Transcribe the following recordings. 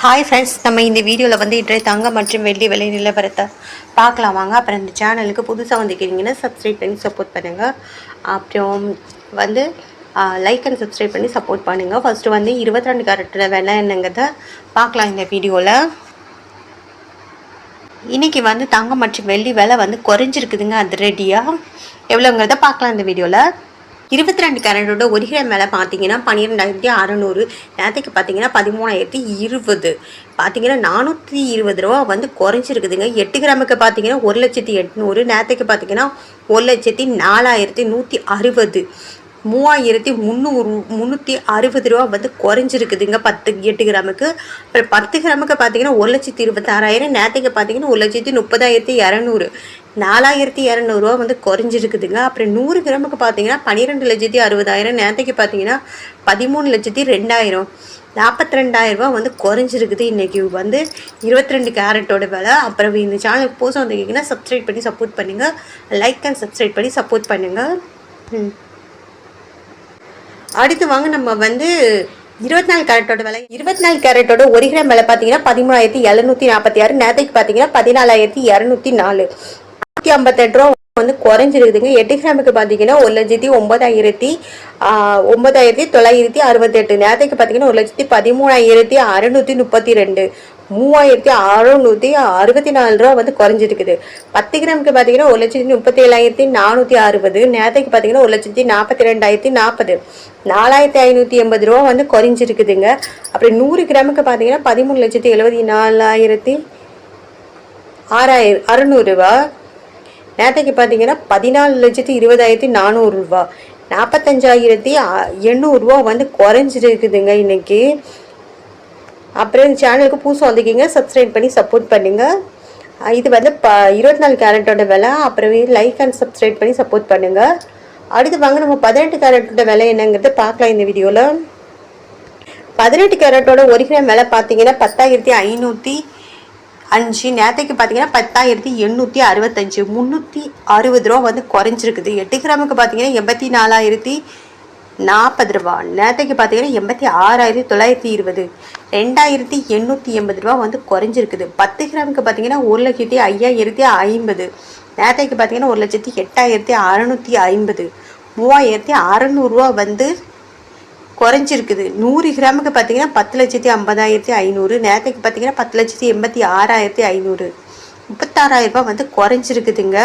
Hi friends, நம்ம இந்த வீடியோவில் வந்து இன்றைய தங்கம் மற்றும் வெள்ளி விலை நிலவரத்தை பார்க்கலாம் வாங்க. அப்புறம் இந்த சேனலுக்கு புதுசாக வந்துக்கிறீங்கன்னா சப்ஸ்கிரைப் பண்ணி சப்போர்ட் பண்ணுங்கள். அப்புறம் வந்து லைக் அண்ட் சப்ஸ்கிரைப் பண்ணி சப்போர்ட் பண்ணுங்கள். ஃபஸ்ட்டு வந்து 22 கேரட்டோட விலை என்னங்கிறத பார்க்கலாம் இந்த வீடியோவில். இன்றைக்கி வந்து தங்கம் மற்றும் வெள்ளி விலை வந்து குறைஞ்சிருக்குதுங்க. அது ரெடியாக எவ்வளோங்கிறத பார்க்கலாம் இந்த வீடியோவில். 22 கேரட்டோட ஒரு கிராம் மேலே பார்த்தீங்கன்னா 12,600, நேற்றுக்கு பார்த்தீங்கன்னா 13,020, பார்த்தீங்கன்னா 420 ரூபா வந்து குறைஞ்சிருக்குதுங்க. 8 கிராமுக்கு பார்த்தீங்கன்னா 1,800, நேற்றுக்கு பார்த்தீங்கன்னா 1,04,160, 3,360 ரூபா வந்து குறைஞ்சிருக்குதுங்க 8 கிராமுக்கு. அப்புறம் 10 கிராமுக்கு பார்த்தீங்கன்னா 1,26,000, நேற்றுக்கு பார்த்தீங்கன்னா 1,30,200, 4,200 ரூபா வந்து குறைஞ்சிருக்குதுங்க. அப்புறம் 100 கிராமுக்கு பார்த்தீங்கன்னா 12,60,000, நேற்றுக்கு பார்த்தீங்கன்னா 13,02,000, 42,000 ரூபா வந்து குறைஞ்சிருக்குது. இன்றைக்கி வந்து 22 கேரட்டோட விலை. அப்புறம் இந்த சேனலுக்கு புதுசாக வந்துக்கிங்கன்னா சப்ஸ்கிரைப் பண்ணி சப்போர்ட் பண்ணுங்கள். லைக் அண்ட் சப்ஸ்கிரைப் பண்ணி சப்போர்ட் பண்ணுங்கள். அடுத்து வாங்க நம்ம வந்து 24 கேரட்டோட விலை. 24 கேரட்டோட ஒரு கிராம் விலை பார்த்தீங்கன்னா 13,746, நேற்றுக்கு பார்த்தீங்கன்னா 14,204, 158 ரூபா வந்து குறைஞ்சிருக்குதுங்க. 8 கிராமுக்கு பார்த்தீங்கன்னா 1,09,968, நேற்றுக்கு பார்த்தீங்கன்னா 1,13,632, 3,664 ரூபா வந்து குறைஞ்சிருக்குது. 10 கிராமுக்கு பார்த்தீங்கன்னா 1,37,460, நேற்றுக்கு பார்த்தீங்கன்னா 1,42,040, 4,580 ரூபா வந்து குறைஞ்சிருக்குதுங்க. அப்புறம் 100 கிராமுக்கு பார்த்தீங்கன்னா 13,74,600 ரூபா, நேற்றுக்கு பார்த்தீங்கன்னா 14,20,400 ரூபா, 45,800 ரூபா வந்து குறைஞ்சிருக்குதுங்க இன்னைக்கு. அப்புறம் இந்த சேனலுக்கு புதுசாக வந்துக்கிங்க, சப்ஸ்கிரைப் பண்ணி சப்போர்ட் பண்ணுங்கள். இது வந்து 24 கேரட்டோட விலை. அப்புறம் லைக் அண்ட் சப்ஸ்கிரைப் பண்ணி சப்போர்ட் பண்ணுங்கள். அடுத்து வாங்க நம்ம 18 கேரட்டோட விலை என்னங்கிறது பார்க்கலாம் இந்த வீடியோவில். 18 கேரட்டோட ஒரு கிராம் விலை பார்த்தீங்கன்னா 10,505, நேற்றுக்கு பார்த்தீங்கன்னா 10,865, 360 ரூபா வந்து குறைஞ்சிருக்குது. 8 கிராமுக்கு பார்த்தீங்கன்னா 84,040 ரூபா, நேற்றுக்கு பார்த்தீங்கன்னா 86,920, 2,880 ரூபா வந்து குறைஞ்சிருக்குது. 10 கிராமுக்கு பார்த்தீங்கன்னா 1,05,050, நேற்றுக்கு பார்த்தீங்கன்னா 1,08,650, 3,600 ரூபா வந்து குறைஞ்சிருக்குது. 100 கிராமுக்கு பார்த்தீங்கன்னா 10,50,500, நேற்றுக்கு பார்த்தீங்கன்னா 10,86,500, 36,000 ரூபா வந்து குறைஞ்சிருக்குதுங்க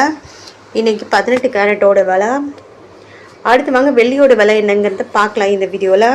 இன்னைக்கு 18 கேரட்டோட விலை. அடுத்து வாங்க வெள்ளியோட விலை என்னங்கிறத பார்க்கலாம் இந்த வீடியோவில்.